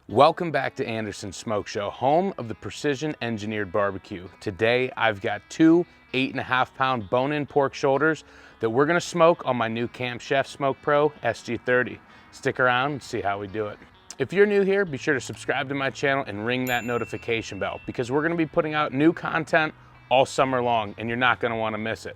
Welcome back to Anderson's Smoke Show, home of the precision engineered barbecue. Today I've got two 8.5 pound bone-in pork shoulders that we're gonna smoke on my new Camp Chef SmokePro SG30. Stick around and see how we do it. If you're new here, be sure to subscribe to my channel and ring that notification bell because we're gonna be putting out new content all summer long and you're not gonna wanna miss it.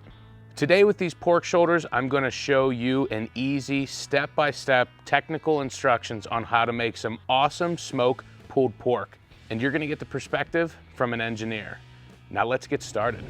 Today with these pork shoulders, I'm going to show you an easy step-by-step technical instructions on how to make some awesome smoke pulled pork. And you're going to get the perspective from an engineer. Now let's get started.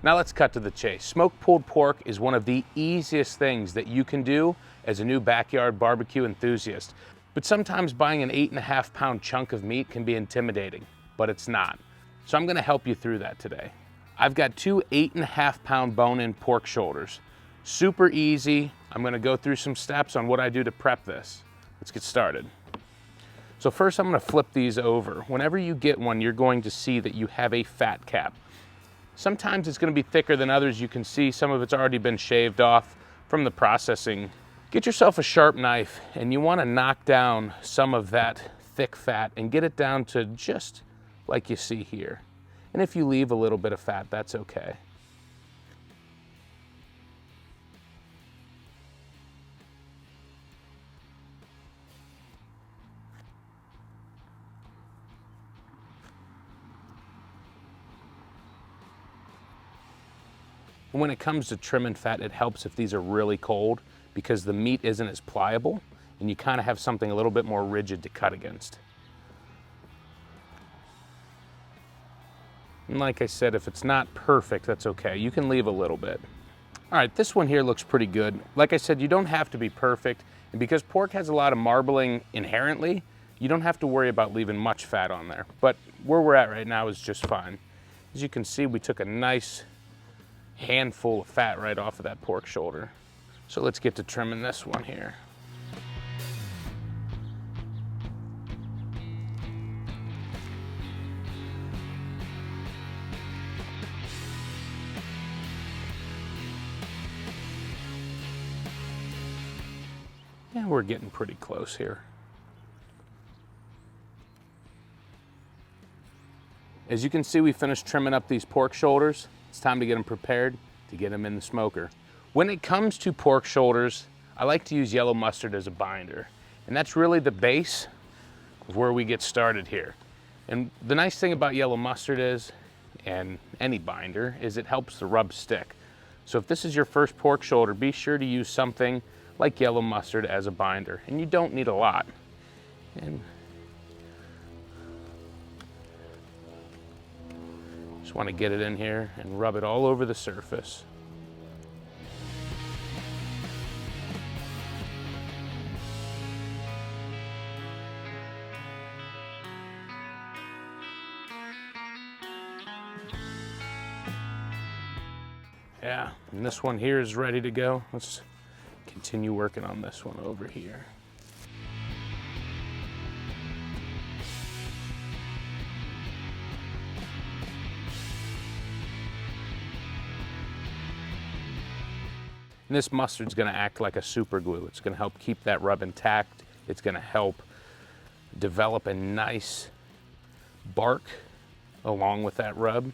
Now let's cut to the chase. Smoke pulled pork is one of the easiest things that you can do as a new backyard barbecue enthusiast. But sometimes buying an 8.5 pound chunk of meat can be intimidating, but it's not. So I'm gonna help you through that today. I've got two 8.5 pound bone-in pork shoulders. Super easy. I'm gonna go through some steps on what I do to prep this. Let's get started. So first I'm gonna flip these over. Whenever you get one, you're going to see that you have a fat cap. Sometimes it's gonna be thicker than others. You can see some of it's already been shaved off from the processing. Get yourself a sharp knife and you want to knock down some of that thick fat and get it down to just like you see here. And if you leave a little bit of fat, that's okay. And when it comes to trimming fat, it helps if these are really cold, because the meat isn't as pliable and you kind of have something a little bit more rigid to cut against. And like I said, if it's not perfect, that's okay. You can leave a little bit. All right, this one here looks pretty good. Like I said, you don't have to be perfect. And because pork has a lot of marbling inherently, you don't have to worry about leaving much fat on there. But where we're at right now is just fine. As you can see, we took a nice handful of fat right off of that pork shoulder. So let's get to trimming this one here. And we're getting pretty close here. As you can see, we finished trimming up these pork shoulders. It's time to get them prepared to get them in the smoker. When it comes to pork shoulders, I like to use yellow mustard as a binder. And that's really the base of where we get started here. And the nice thing about yellow mustard is, and any binder, is it helps the rub stick. So if this is your first pork shoulder, be sure to use something like yellow mustard as a binder. And you don't need a lot. And just want to get it in here and rub it all over the surface. Yeah, and this one here is ready to go. Let's continue working on this one over here. And this mustard's gonna act like a super glue. It's gonna help keep that rub intact. It's gonna help develop a nice bark along with that rub.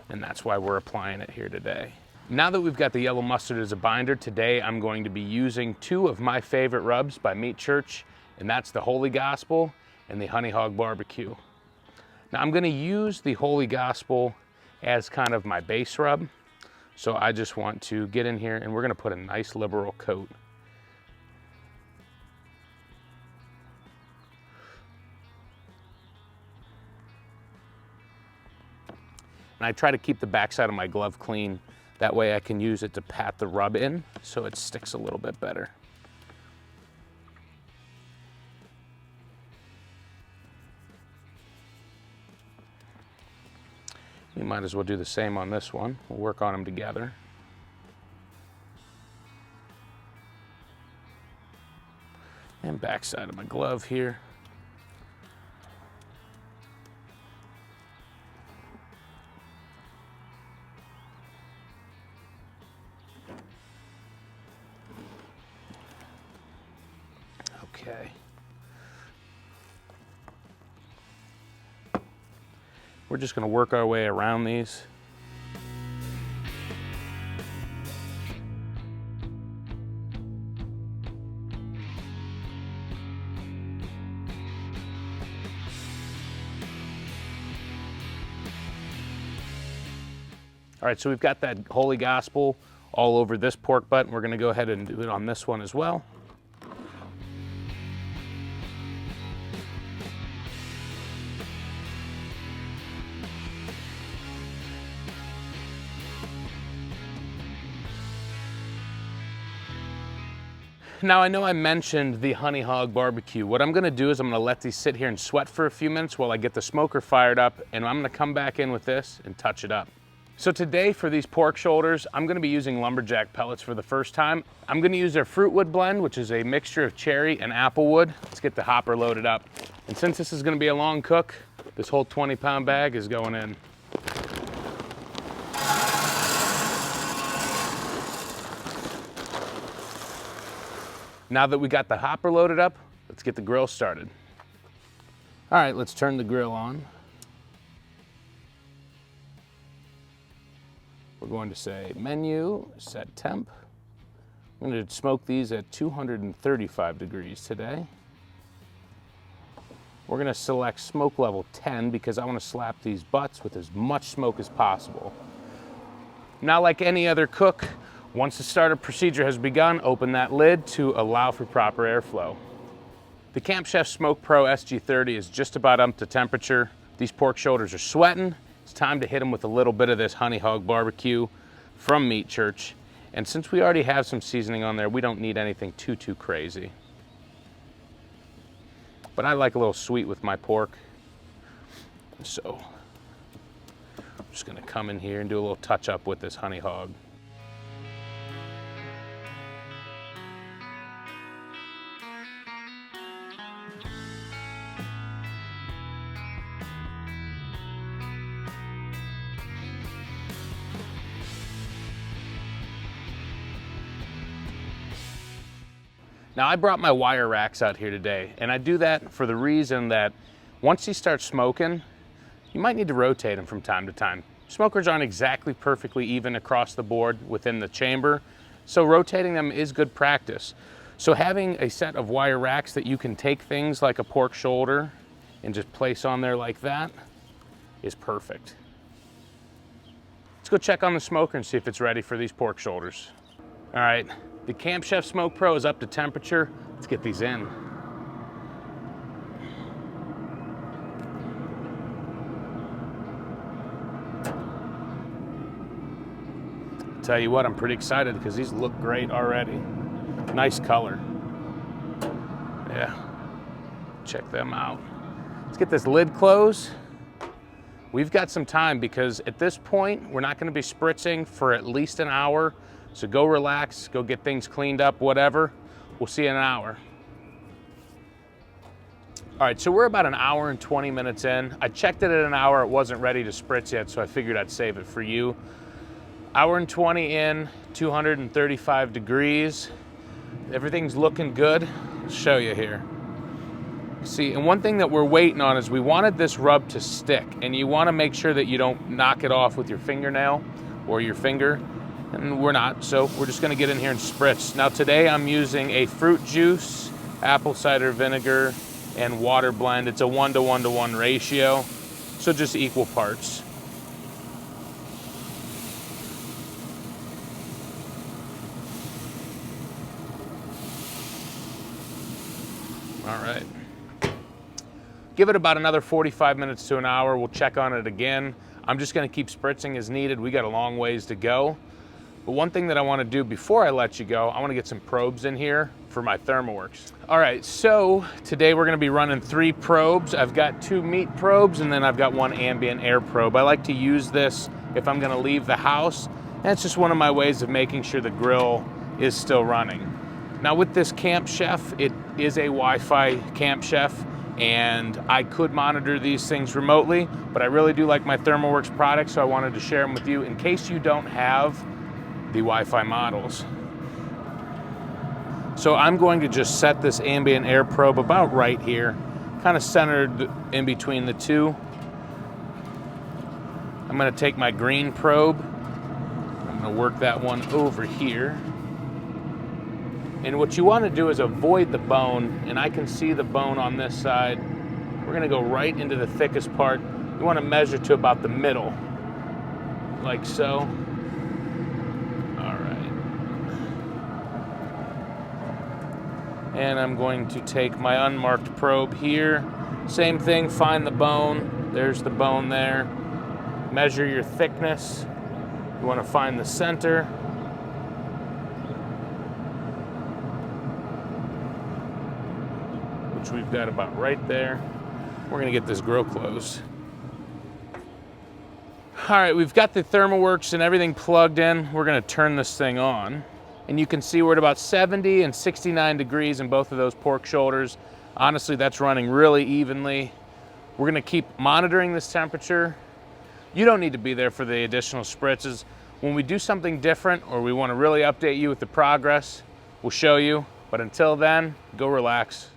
And that's why we're applying it here today. Now that we've got the yellow mustard as a binder, today I'm going to be using two of my favorite rubs by Meat Church, and that's the Holy Gospel and the Honey Hog Barbecue. Now I'm gonna use the Holy Gospel as kind of my base rub. So I just want to get in here and we're gonna put a nice liberal coat. And I try to keep the backside of my glove clean. That way I can use it to pat the rub in so it sticks a little bit better. You might as well do the same on this one. We'll work on them together. And backside of my glove here. Okay. We're just gonna work our way around these. All right, so we've got that holy gospel all over this pork butt, and we're gonna go ahead and do it on this one as well. Now, I know I mentioned the honey hog barbecue. What I'm gonna do is I'm gonna let these sit here and sweat for a few minutes while I get the smoker fired up, and I'm gonna come back in with this and touch it up. So today for these pork shoulders, I'm gonna be using lumberjack pellets for the first time. I'm gonna use their fruitwood blend, which is a mixture of cherry and applewood. Let's get the hopper loaded up. And since this is gonna be a long cook, this whole 20-pound bag is going in. Now that we got the hopper loaded up, let's get the grill started. All right, let's turn the grill on. We're going to say menu, set temp. I'm going to smoke these at 235 degrees today. We're going to select smoke level 10 because I want to slap these butts with as much smoke as possible. Now, like any other cook, once the startup procedure has begun, open that lid to allow for proper airflow. The Camp Chef SmokePro SG30 is just about up to temperature. These pork shoulders are sweating. It's time to hit them with a little bit of this honey hog barbecue from Meat Church. And since we already have some seasoning on there, we don't need anything too crazy. But I like a little sweet with my pork. So I'm just gonna come in here and do a little touch up with this honey hog. Now, I brought my wire racks out here today, and I do that for the reason that once you start smoking, you might need to rotate them from time to time. Smokers aren't exactly perfectly even across the board within the chamber, so rotating them is good practice. So having a set of wire racks that you can take things like a pork shoulder and just place on there like that is perfect. Let's go check on the smoker and see if it's ready for these pork shoulders. All right. The Camp Chef SmokePro is up to temperature. Let's get these in. Tell you what, I'm pretty excited because these look great already. Nice color. Yeah, check them out. Let's get this lid closed. We've got some time because at this point, we're not gonna be spritzing for at least an hour. So go relax, go get things cleaned up, whatever. We'll see you in an hour. All right, so we're about an hour and 20 minutes in. I checked it at an hour, it wasn't ready to spritz yet, so I figured I'd save it for you. Hour and 20 in, 235 degrees. Everything's looking good. I'll show you here. See, and one thing that we're waiting on is we wanted this rub to stick, and you wanna make sure that you don't knock it off with your fingernail or your finger. And we're not, so we're just gonna get in here and spritz. Now today I'm using a fruit juice, apple cider vinegar, and water blend. It's a 1:1:1 ratio, so just equal parts. All right. Give it about another 45 minutes to an hour. We'll check on it again. I'm just gonna keep spritzing as needed. We got a long ways to go. But one thing that I want to do before I let you go, I want to get some probes in here for my ThermoWorks. All right, so today we're going to be running 3 probes. I've got 2 meat probes and then I've got 1 ambient air probe. I like to use this if I'm going to leave the house. And it's just one of my ways of making sure the grill is still running. Now with this Camp Chef, it is a Wi-Fi Camp Chef and I could monitor these things remotely, but I really do like my ThermoWorks products, so I wanted to share them with you in case you don't have the Wi-Fi models. So I'm going to just set this ambient air probe about right here, kind of centered in between the two. I'm going to take my green probe. I'm going to work that one over here. And what you want to do is avoid the bone, and I can see the bone on this side. We're going to go right into the thickest part. You want to measure to about the middle, like so. And I'm going to take my unmarked probe here. Same thing, find the bone. There's the bone there. Measure your thickness. You want to find the center. Which we've got about right there. We're gonna get this grill closed. All right, we've got the ThermoWorks and everything plugged in. We're gonna turn this thing on. And you can see we're at about 70 and 69 degrees in both of those pork shoulders. Honestly, that's running really evenly. We're gonna keep monitoring this temperature. You don't need to be there for the additional spritzes. When we do something different or we wanna really update you with the progress, we'll show you. But until then, go relax.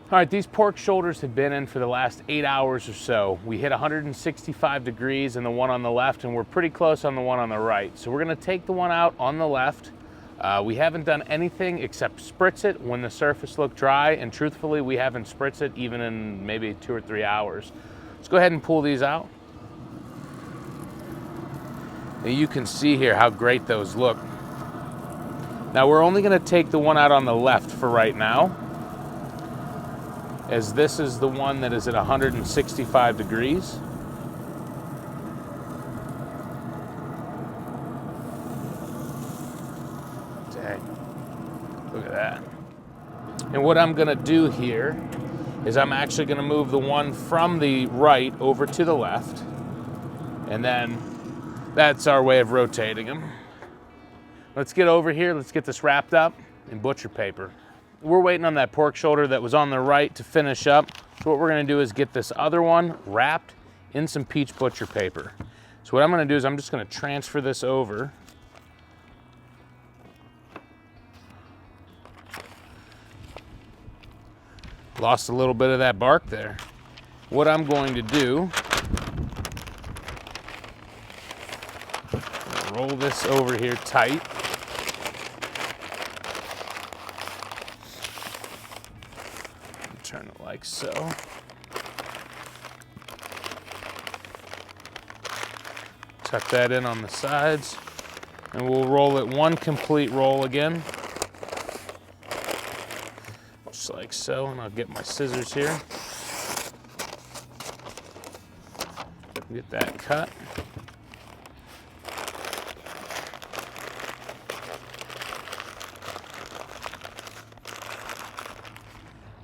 All right, these pork shoulders have been in for the last 8 hours or so. We hit 165 degrees in the one on the left, and we're pretty close on the one on the right. So we're gonna take the one out on the left. We haven't done anything except spritz it when the surface looked dry, and truthfully, we haven't spritzed it even in maybe 2 or 3 hours. Let's go ahead and pull these out. And you can see here how great those look. Now we're only gonna take the one out on the left for right now, as this is the one that is at 165 degrees. Dang, look at that. And what I'm gonna do here is I'm actually gonna move the one from the right over to the left, and then that's our way of rotating them. Let's get over here, let's get this wrapped up in butcher paper. We're waiting on that pork shoulder that was on the right to finish up. So what we're gonna do is get this other one wrapped in some peach butcher paper. So what I'm gonna do is I'm just gonna transfer this over. Lost a little bit of that bark there. What I'm going to do, roll this over here tight. Turn it like so. Tuck that in on the sides, and we'll roll it one complete roll again. Just like so, and I'll get my scissors here. Get that cut.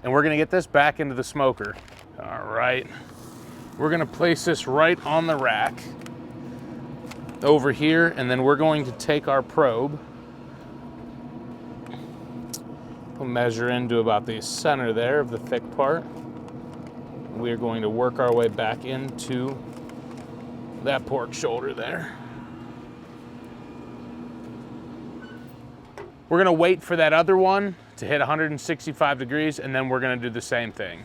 And we're gonna get this back into the smoker. All right, we're gonna place this right on the rack over here, and then we're going to take our probe. We'll measure into about the center there of the thick part. We're going to work our way back into that pork shoulder there. We're gonna wait for that other one to hit 165 degrees, and then we're gonna do the same thing.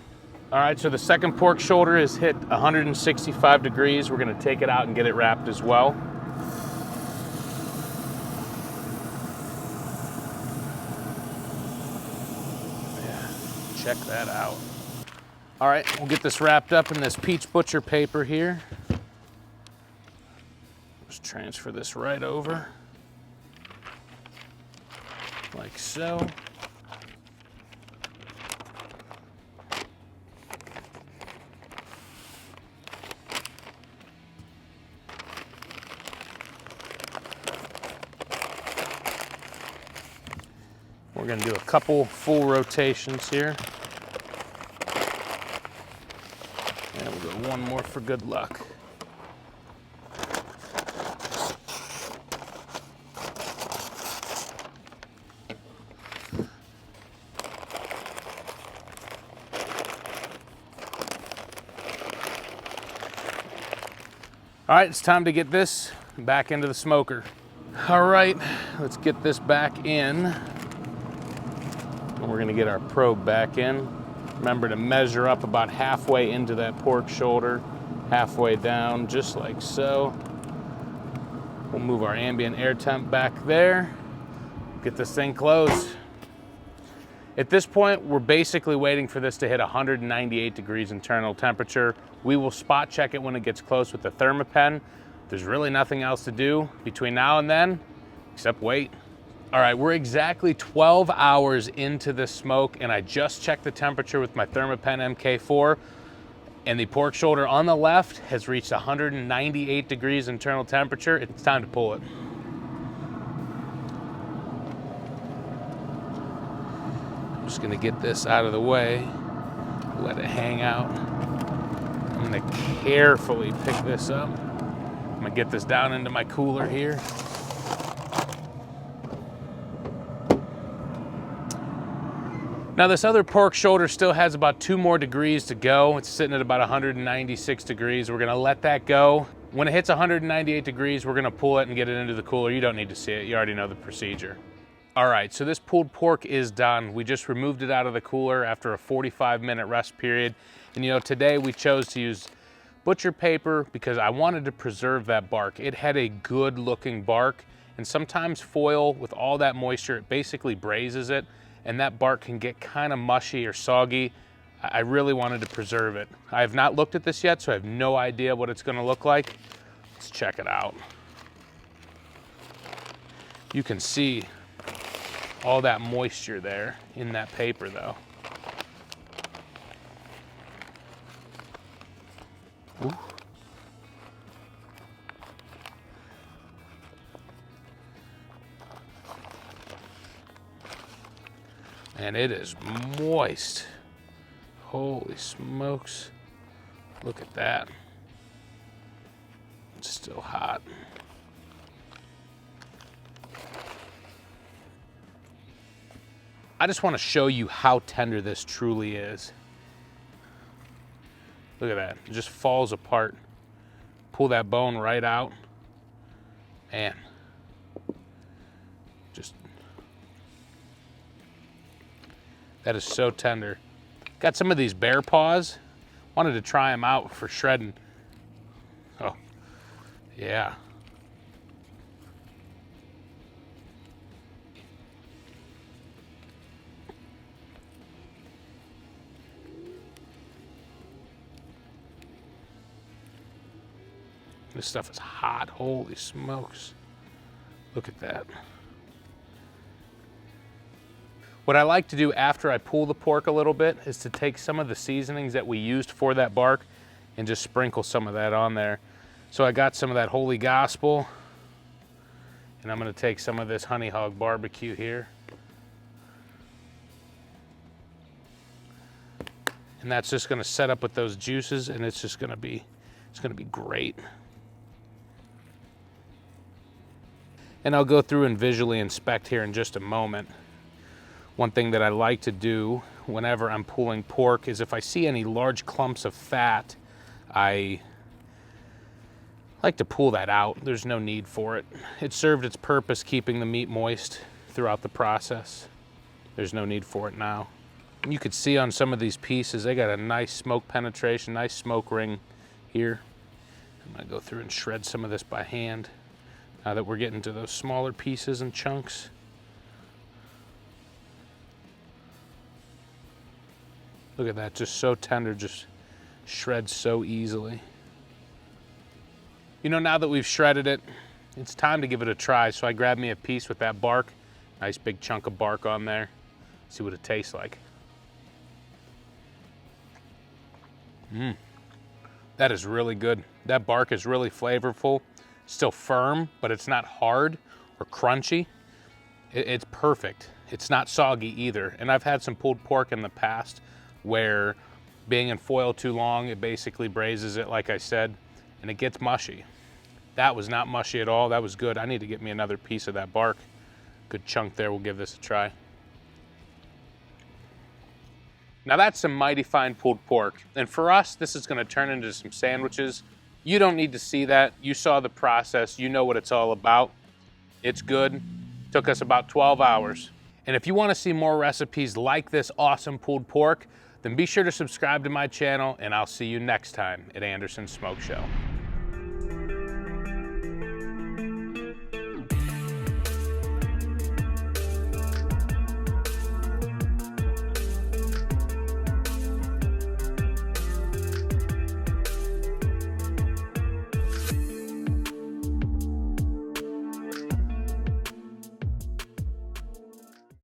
All right, so the second pork shoulder is hit 165 degrees. We're gonna take it out and get it wrapped as well. Yeah, check that out. All right, we'll get this wrapped up in this peach butcher paper here. Just transfer this right over. Like so. We're going to do a couple full rotations here. And we'll go one more for good luck. All right, it's time to get this back into the smoker. All right, let's get this back in. And we're gonna get our probe back in. Remember to measure up about halfway into that pork shoulder, halfway down, just like so. We'll move our ambient air temp back there. Get this thing closed. At this point, we're basically waiting for this to hit 198 degrees internal temperature. We will spot check it when it gets close with the thermopen. There's really nothing else to do between now and then, except wait. All right, we're exactly 12 hours into this smoke, and I just checked the temperature with my thermopen MK4, and the pork shoulder on the left has reached 198 degrees internal temperature. It's time to pull it. Just gonna get this out of the way, let it hang out. I'm gonna carefully pick this up. I'm gonna get this down into my cooler here. Now this other pork shoulder still has about 2 more degrees to go. It's sitting at about 196 degrees. We're gonna let that go. When it hits 198 degrees, we're gonna pull it and get it into the cooler. You don't need to see it, you already know the procedure. All right, so this pulled pork is done. We just removed it out of the cooler after a 45-minute rest period. And you know, today we chose to use butcher paper because I wanted to preserve that bark. It had a good looking bark, and sometimes foil with all that moisture, it basically brazes it, and that bark can get kind of mushy or soggy. I really wanted to preserve it. I have not looked at this yet, so I have no idea what it's gonna look like. Let's check it out. You can see all that moisture there in that paper though. Ooh. And it is moist. Holy smokes. Look at that. It's still hot. I just want to show you how tender this truly is. Look at that, it just falls apart. Pull that bone right out. Man, just, that is so tender. Got some of these bear paws. Wanted to try them out for shredding. Oh, yeah. This stuff is hot, holy smokes. Look at that. What I like to do after I pull the pork a little bit is to take some of the seasonings that we used for that bark and just sprinkle some of that on there. So I got some of that Holy Gospel, and I'm gonna take some of this Honey Hog Barbecue here. And that's just gonna set up with those juices, and it's just gonna be, it's gonna be great. And I'll go through and visually inspect here in just a moment. One thing that I like to do whenever I'm pulling pork is if I see any large clumps of fat, I like to pull that out. There's no need for it. It served its purpose keeping the meat moist throughout the process. There's no need for it now. And you could see on some of these pieces, they got a nice smoke penetration, nice smoke ring here. I'm gonna go through and shred some of this by hand now that we're getting to those smaller pieces and chunks. Look at that, just so tender, just shreds so easily. You know, now that we've shredded it, it's time to give it a try. So I grabbed me a piece with that bark, nice big chunk of bark on there. See what it tastes like. That is really good. That bark is really flavorful. Still firm, but it's not hard or crunchy. It's perfect. It's not soggy either. And I've had some pulled pork in the past where being in foil too long, it basically brazes it, like I said, and it gets mushy. That was not mushy at all. That was good. I need to get me another piece of that bark. Good chunk there. We'll give this a try. Now that's some mighty fine pulled pork. And for us, this is gonna turn into some sandwiches. You don't need to see that. You saw the process. You know what it's all about. It's good. Took us about 12 hours. And if you want to see more recipes like this awesome pulled pork, then be sure to subscribe to my channel, and I'll see you next time at Anderson's Smoke Show.